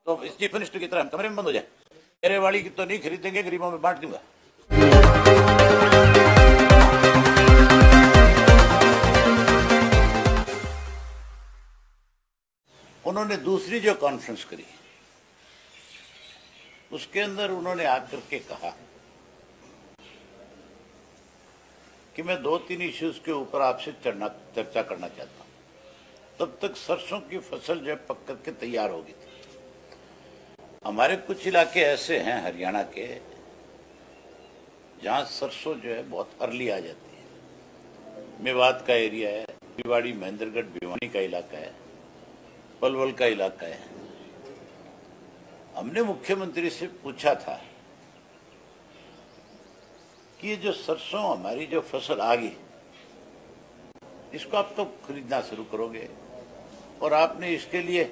तो इस chief minister की तरह हम कमरे में बंद हो जाए? मेरे वाली की तो नहीं खरीदेंगे, गरीबों में बांट दूंगा। उन्होंने दूसरी जो कॉन्फ्रेंस करी उसके अंदर उन्होंने आकर के कहा कि मैं 2-3 इश्यूज के ऊपर आपसे चर्चा करना चाहता हूं। तब तक सरसों की फसल जो है पक करके तैयार होगी थी। हमारे कुछ इलाके ऐसे हैं हरियाणा के जहां सरसों जो है बहुत अर्ली आ जाती है। मेवात का एरिया है, भिवाड़ी, महेंद्रगढ़, भिवानी का इलाका है, पलवल का इलाका है। हमने मुख्यमंत्री से पूछा था कि ये जो सरसों हमारी जो फसल आ गई इसको आप कब खरीदना शुरू करोगे और आपने इसके लिए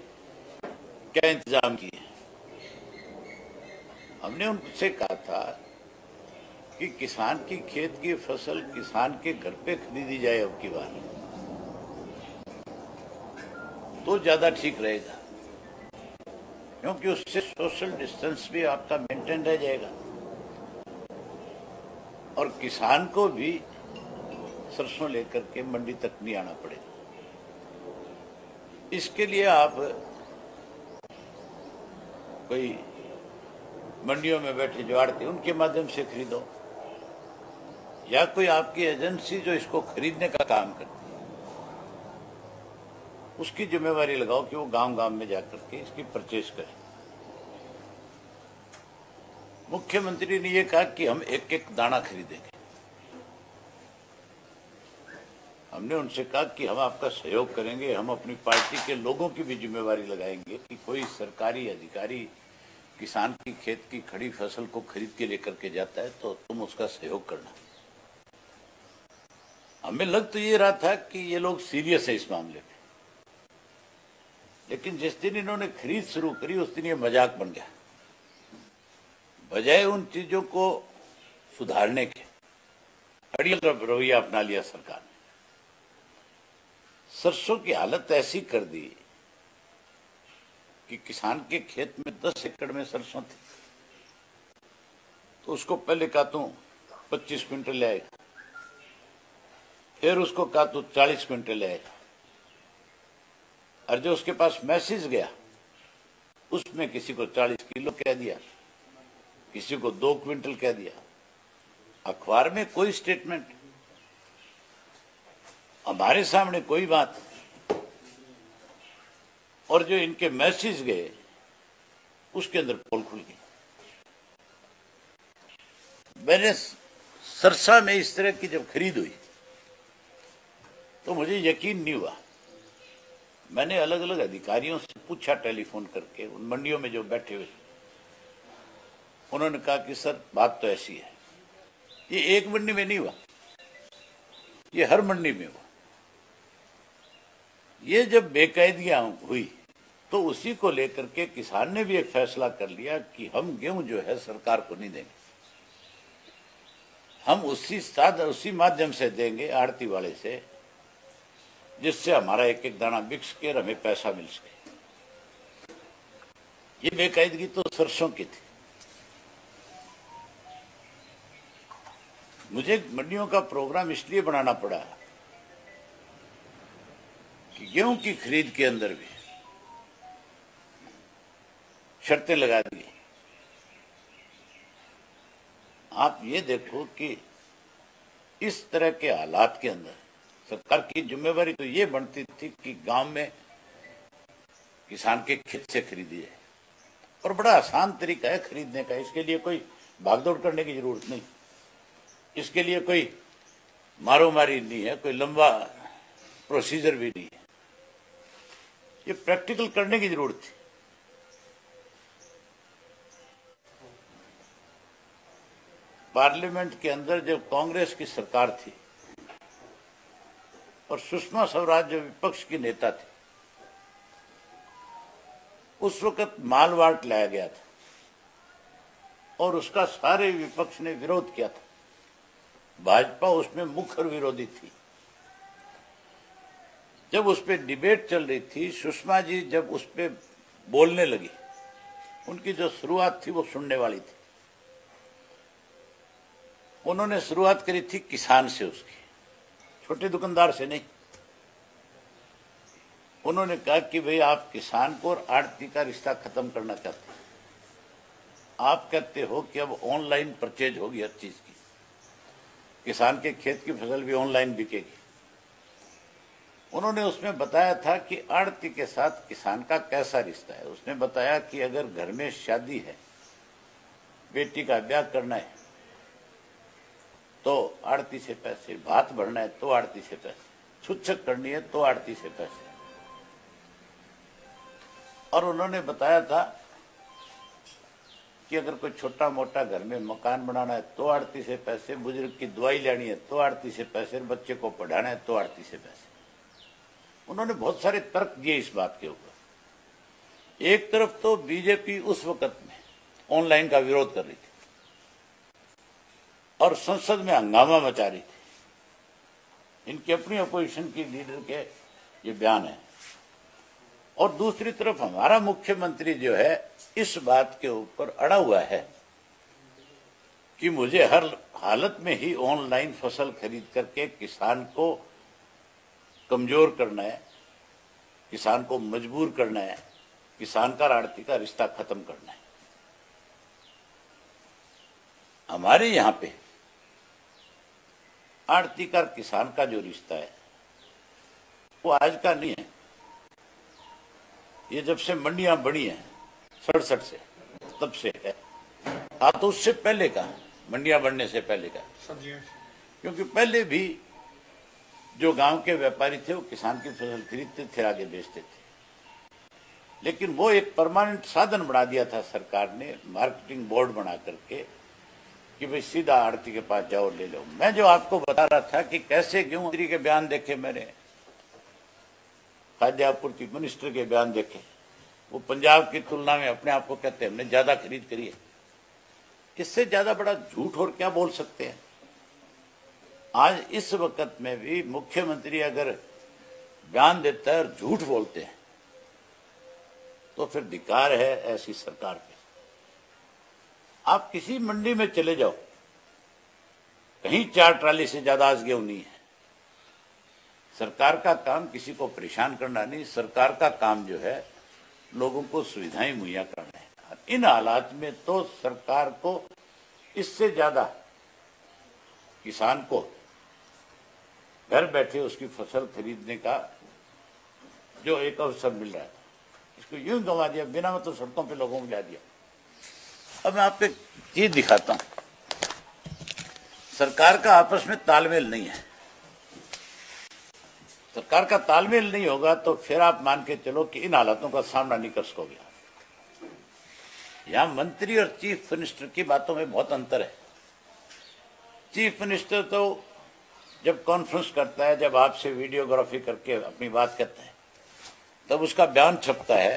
क्या इंतजाम किए? हमने उनसे कहा था कि किसान की खेत की फसल किसान के घर पे खरीदी जाए अब की बार तो ज्यादा ठीक रहेगा, क्योंकि उससे सोशल डिस्टेंस भी आपका मेंटेन रह जाएगा और किसान को भी सरसों लेकर के मंडी तक नहीं आना पड़ेगा। इसके लिए आप कोई मंडियों में बैठे जो आड़ती उनके माध्यम से खरीदो, या कोई आपकी एजेंसी जो इसको खरीदने का काम करती है उसकी जिम्मेवारी लगाओ कि वो गांव-गांव में जाकर के इसकी परचेज करे। मुख्यमंत्री ने यह कहा कि हम एक एक दाना खरीदेंगे। हमने उनसे कहा कि हम आपका सहयोग करेंगे, हम अपनी पार्टी के लोगों की भी जिम्मेवारी लगाएंगे कि कोई सरकारी अधिकारी किसान की खेत की खड़ी फसल को खरीद के लेकर के जाता है तो तुम उसका सहयोग करना। हमें लग तो ये रहा था कि ये लोग सीरियस है इस मामले में, लेकिन जिस दिन इन्होंने खरीद शुरू करी उस दिन ये मजाक बन गया। बजाय उन चीजों को सुधारने के अड़ियल रवैया अपना लिया सरकार ने। सरसों की हालत ऐसी कर दी कि किसान के खेत में 10 एकड़ में सरसों थी तो उसको पहले कहा तू 25 क्विंटल ले आएगा, फिर उसको कहा तू 40 क्विंटल ले आएगा, और जो उसके पास मैसेज गया उसमें किसी को 40 किलो कह दिया, किसी को 2 क्विंटल कह दिया। अखबार में कोई स्टेटमेंट, हमारे सामने कोई बात, और जो इनके मैसेज गए उसके अंदर पोल खुल गई। मैंने सरसा में इस तरह की जब खरीद हुई तो मुझे यकीन नहीं हुआ। मैंने अलग अलग अधिकारियों से पूछा टेलीफोन करके, उन मंडियों में जो बैठे हुए, उन्होंने कहा कि सर बात तो ऐसी है। ये एक मंडी में नहीं हुआ, ये हर मंडी में हुआ। ये जब बेकायदियां हुई तो उसी को लेकर के किसान ने भी एक फैसला कर लिया कि हम गेहूं जो है सरकार को नहीं देंगे, हम उसी माध्यम से देंगे आड़ती वाले से, जिससे हमारा एक एक दाना बिक सके और हमें पैसा मिल सके। ये बेकायदगी तो सरसों की थी। मुझे मंडियों का प्रोग्राम इसलिए बनाना पड़ा कि गेहूं की खरीद के अंदर भी शर्तें लगा दी। आप ये देखो कि इस तरह के हालात के अंदर सरकार की जिम्मेवारी तो ये बनती थी कि गांव में किसान के खेत से खरीदी जाए, और बड़ा आसान तरीका है खरीदने का। इसके लिए कोई भागदौड़ करने की जरूरत नहीं, इसके लिए कोई मारोमारी नहीं है, कोई लंबा प्रोसीजर भी नहीं है। ये प्रैक्टिकल करने की जरूरत थी। पार्लियामेंट के अंदर जब कांग्रेस की सरकार थी और सुषमा स्वराज जो विपक्ष की नेता थी, उस वक्त मालवाट लाया गया था और उसका सारे विपक्ष ने विरोध किया था। भाजपा उसमें मुख्य विरोधी थी। जब उस पर डिबेट चल रही थी, सुषमा जी जब उस पर बोलने लगी उनकी जो शुरुआत थी वो सुनने वाली थी। उन्होंने शुरुआत करी थी किसान से, उसकी छोटे दुकानदार से नहीं। उन्होंने कहा कि भाई आप किसान को और आड़ती का रिश्ता खत्म करना चाहते हैं। आप कहते हो कि अब ऑनलाइन परचेज होगी हर चीज की, किसान के खेत की फसल भी ऑनलाइन बिकेगी। उन्होंने उसमें बताया था कि आड़ती के साथ किसान का कैसा रिश्ता है। उसने बताया कि अगर घर में शादी है, बेटी का ब्याह करना है तो आड़ती से पैसे, भात भरना है तो आड़ती से पैसे, छुच्छक करनी है तो आड़ती से पैसे। और उन्होंने बताया था कि अगर कोई छोटा मोटा घर में मकान बनाना है तो आड़ती से पैसे, बुजुर्ग की दवाई लेनी है तो आड़ती से पैसे, बच्चे को पढ़ाना है तो आड़ती से पैसे। उन्होंने बहुत सारे तर्क दिए इस बात के ऊपर। एक तरफ तो बीजेपी उस वक्त में ऑनलाइन का विरोध कर रही थी और संसद में हंगामा मचा रही थी। इनकी अपनी अपोजिशन की लीडर के ये बयान है। और दूसरी तरफ हमारा मुख्यमंत्री जो है इस बात के ऊपर अड़ा हुआ है कि मुझे हर हालत में ही ऑनलाइन फसल खरीद करके किसान को कमजोर करना है, किसान को मजबूर करना है, किसान का आड़ती का रिश्ता खत्म करना है। हमारे यहां पे आड़ती का किसान का जो रिश्ता है वो आज का नहीं है। ये जब से मंडियां बनी हैं 67 से, तब से है। तो उससे पहले का, मंडियां बनने से पहले का, क्योंकि पहले भी जो गांव के व्यापारी थे वो किसान की फसल खरीदते थे, आगे बेचते थे। लेकिन वो एक परमानेंट साधन बना दिया था सरकार ने, मार्केटिंग बोर्ड बना करके, कि भाई सीधा आड़ती के पास जाओ ले लो। मैं जो आपको बता रहा था कि कैसे गेहूं मंत्री के बयान देखे मैंने, खाद्य आपूर्ति मिनिस्टर के बयान देखे, वो पंजाब की तुलना में अपने आप को कहते हैं हमने ज्यादा खरीद करी है। इससे ज्यादा बड़ा झूठ और क्या बोल सकते हैं। आज इस वक्त में भी मुख्यमंत्री अगर बयान देता है और झूठ बोलते हैं तो फिर धिक्कार है ऐसी सरकार पे। आप किसी मंडी में चले जाओ, कहीं 4 ट्राली से ज्यादा आज गेहूं नहीं है। सरकार का काम किसी को परेशान करना नहीं, सरकार का काम जो है लोगों को सुविधाएं मुहैया करना है। इन हालात में तो सरकार को इससे ज्यादा किसान को घर बैठे उसकी फसल खरीदने का जो एक अवसर मिल रहा है, इसको यूं गंवा दिया, बिना मतलब सड़कों पे लोगों को ला दिया। अब मैं आपको एक चीज दिखाता हूं। सरकार का आपस में तालमेल नहीं है। सरकार का तालमेल नहीं होगा तो फिर आप मान के चलो कि इन हालातों का सामना नहीं कर सकोगे। यहां मंत्री और चीफ मिनिस्टर की बातों में बहुत अंतर है। चीफ मिनिस्टर तो जब कॉन्फ्रेंस करता है, जब आपसे वीडियोग्राफी करके अपनी बात कहता है, तब उसका बयान छपता है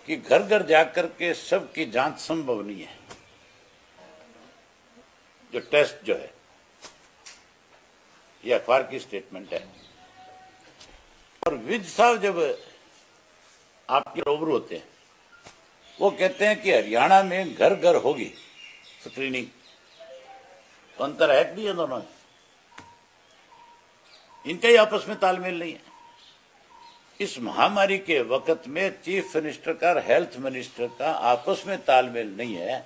कि घर घर जाकर के सबकी जांच संभव नहीं है। जो टेस्ट जो है, ये अखबार की स्टेटमेंट है। और विज साहब जब आपके रूबरू होते हैं, वो कहते हैं कि हरियाणा में घर घर होगी स्क्रीनिंग। तो अंतर है कि नहीं है दोनों में? इनका ही आपस में तालमेल नहीं है। इस महामारी के वक्त में चीफ मिनिस्टर का और हेल्थ मिनिस्टर का आपस में तालमेल नहीं है,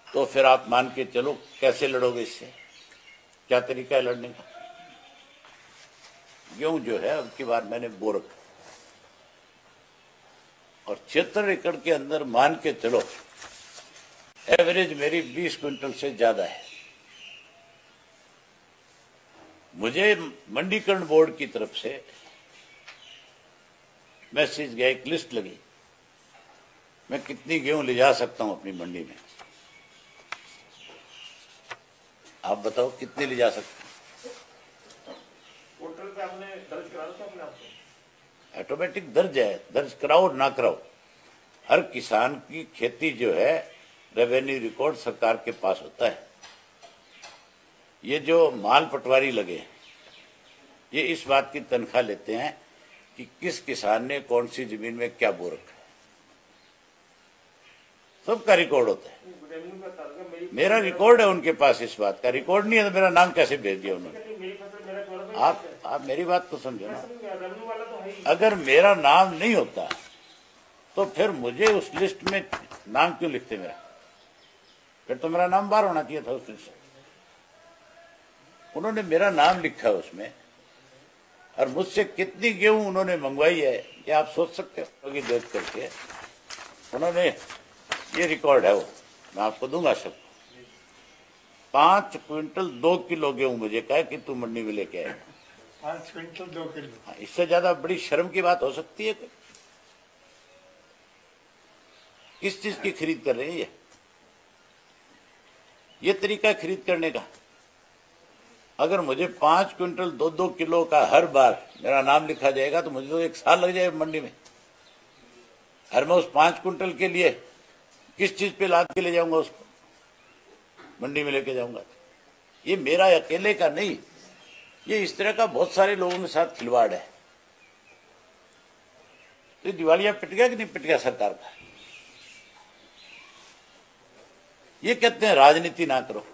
तो फिर आप मान के चलो कैसे लड़ोगे इससे? क्या तरीका है लड़ने का? गेहूं जो है अब की बार मैंने बो रखा और 76 एकड़ के अंदर मान के चलो एवरेज मेरी 20 क्विंटल से ज्यादा है। मुझे मंडीकरण बोर्ड की तरफ से मैसेज गया, एक लिस्ट लगी, मैं कितनी गेहूं ले जा सकता हूं अपनी मंडी में। आप बताओ कितने ले जा सकते? पोर्टल पे आपने दर्ज करा था अपने आप को? ऑटोमेटिक दर्ज है, दर्ज कराओ ना कराओ, हर किसान की खेती जो है रेवेन्यू रिकॉर्ड सरकार के पास होता है। ये जो माल पटवारी लगे, ये इस बात की तनख्वाह लेते हैं कि किस किसान ने कौन सी जमीन में क्या बो रखा है। सबका रिकॉर्ड होता है। रेवेन्यू का ताल्लुक मेरी मेरा रिकॉर्ड है उनके पास, इस बात का रिकॉर्ड नहीं है तो मेरा नाम कैसे भेज दिया उन्होंने? मेरी फसल मेरा थोड़ा आप मेरी बात को समझो ना। रेवेन्यू वाला तो है ही। अगर मेरा नाम नहीं होता तो फिर मुझे उस लिस्ट में नाम क्यों लिखते मेरा? फिर तो मेरा नाम बाहर होना चाहिए था उस लिस्ट से। उन्होंने मेरा नाम लिखा उसमें, और मुझसे कितनी गेहूं उन्होंने मंगवाई है ये आप सोच सकते हो कि देख करके। उन्होंने ये रिकॉर्ड है, वो मैं आपको दूंगा सब। 5 क्विंटल 2 किलो गेहूं मुझे कहा कि तू मंडी में लेके आए। 5 क्विंटल 2 किलो। इससे ज्यादा बड़ी शर्म की बात हो सकती है? किस चीज की खरीद कर रहे हैं ये तरीका खरीद करने का? अगर मुझे 5 क्विंटल 2-2 किलो का हर बार मेरा नाम लिखा जाएगा तो मुझे तो 1 साल लग जाए मंडी में। और मैं उस 5 क्विंटल के लिए किस चीज पे लाद के ले जाऊंगा, उसको मंडी में लेके जाऊंगा? ये मेरा अकेले का नहीं, ये इस तरह का बहुत सारे लोगों के साथ खिलवाड़ है। तो दिवालिया पिट गया कि नहीं पिट गया सरकार का? ये कहते हैं राजनीति ना करो।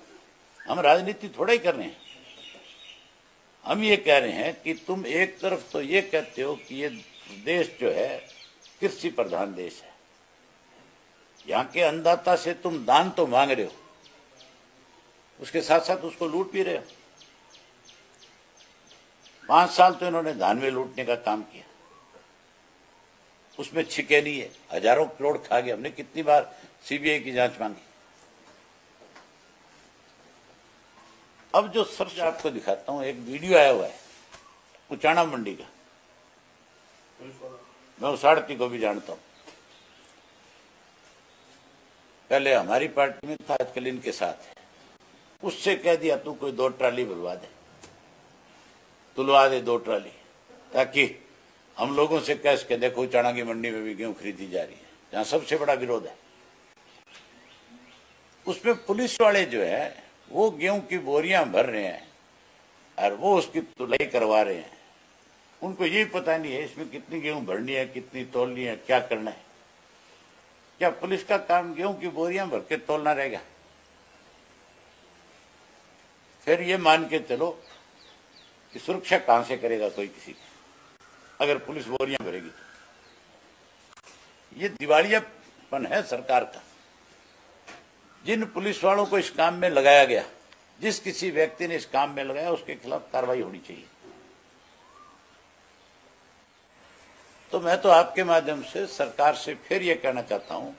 हम राजनीति थोड़ा ही कर रहे हैं। हम ये कह रहे हैं कि तुम एक तरफ तो ये कहते हो कि ये देश जो है कृषि प्रधान देश है, यहाँ के अन्नदाता से तुम दान तो मांग रहे हो, उसके साथ साथ उसको लूट भी रहे हो। 5 साल तो इन्होंने धान में लूटने का काम किया, उसमें छिके नहीं है, हजारों करोड़ खा गए। हमने कितनी बार सीबीआई की जांच मांगी। अब जो सर्च आपको दिखाता हूं, एक वीडियो आया हुआ है उचाना मंडी का। मैं उस आड़ती को भी जानता हूं, पहले हमारी पार्टी में था, आजकल इनके साथ है। उससे कह दिया तू कोई 2 ट्राली भरवा दे, तुलवा दे 2 ट्राली, ताकि हम लोगों से कह सके देखो उचाना की मंडी में भी गेहूं खरीदी जा रही है, जहां सबसे बड़ा विरोध है। उसमें पुलिस वाले जो है वो गेहूं की बोरियां भर रहे हैं और वो उसकी तुलाई करवा रहे हैं। उनको यही पता नहीं है इसमें कितनी गेहूं भरनी है, कितनी तोलनी है, क्या करना है। क्या पुलिस का काम गेहूं की बोरियां भर के तोलना रहेगा? फिर ये मान के चलो कि सुरक्षा कहां से करेगा कोई किसी की, अगर पुलिस बोरियां भरेगी तो। ये दिवालियापन है सरकार का। जिन पुलिस वालों को इस काम में लगाया गया, जिस किसी व्यक्ति ने इस काम में लगाया, उसके खिलाफ कार्रवाई होनी चाहिए। तो मैं तो आपके माध्यम से सरकार से फिर यह कहना चाहता हूं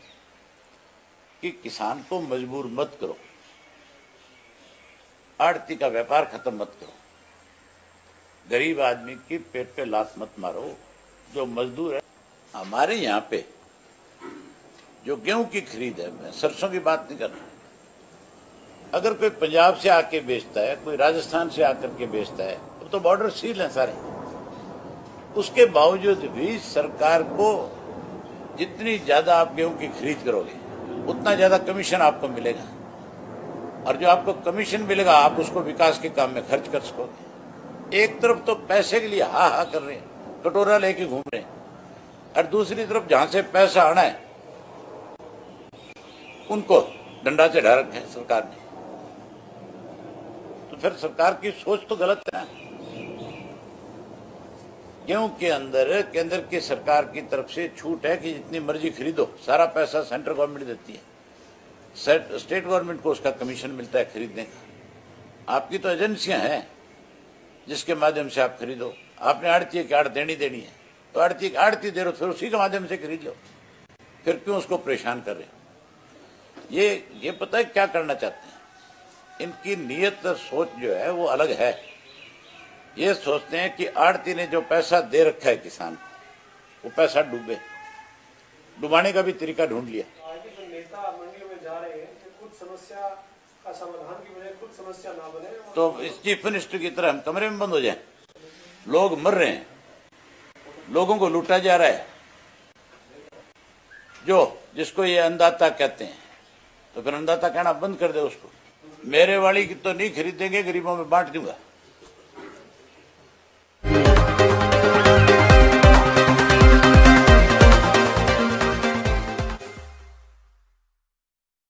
कि किसान को मजबूर मत करो, आड़ती का व्यापार खत्म मत करो, गरीब आदमी की पेट पे लात मत मारो। जो मजदूर है हमारे यहाँ पे, जो गेहूं की खरीद है, मैं सरसों की बात नहीं कर रहा, अगर कोई पंजाब से आके बेचता है, कोई राजस्थान से आकर के बेचता है, तो बॉर्डर सील है सारे। उसके बावजूद भी सरकार को जितनी ज्यादा आप गेहूं की खरीद करोगे उतना ज्यादा कमीशन आपको मिलेगा, और जो आपको कमीशन मिलेगा आप उसको विकास के काम में खर्च कर सकोगे। एक तरफ तो पैसे के लिए हा हा कर रहे हैं, कटोरा लेके घूम रहे हैं, और दूसरी तरफ जहां से पैसा आना है उनको डंडा चढ़ा रखा है सरकार ने। तो फिर सरकार की सोच तो गलत है ना। गेहूं के अंदर केंद्र की सरकार की तरफ से छूट है कि जितनी मर्जी खरीदो, सारा पैसा सेंट्रल गवर्नमेंट देती है, स्टेट गवर्नमेंट को उसका कमीशन मिलता है खरीदने का। आपकी तो एजेंसियां हैं जिसके माध्यम से आप खरीदो। आपने आड़ती की आड़ देनी है, तो आड़ती की आड़ती दे रहे हो, फिर उसी के माध्यम से खरीद लो। फिर क्यों उसको परेशान कर रहे हो? ये पता है क्या करना चाहते हैं? इनकी नीयत और सोच जो है वो अलग है। ये सोचते हैं कि आड़ती ने जो पैसा दे रखा है किसान को, वो पैसा डूबे, डुबाने का भी तरीका ढूंढ लिया। पार्टी के नेता मंडियों में जा रहे हैं कि कुछ समस्या का समाधान की बजाय कुछ समस्या ना बने। तो इस चीफ मिनिस्टर की तरह हम कमरे में बंद हो जाए? लोग मर रहे हैं, लोगों को लूटा जा रहा है, जिसको ये अन्नदाता कहते हैं, तो फिर अन्नदाता कहना बंद कर दे उसको। मेरे वाली की तो नहीं खरीदेंगे, गरीबों में बांट दूंगा।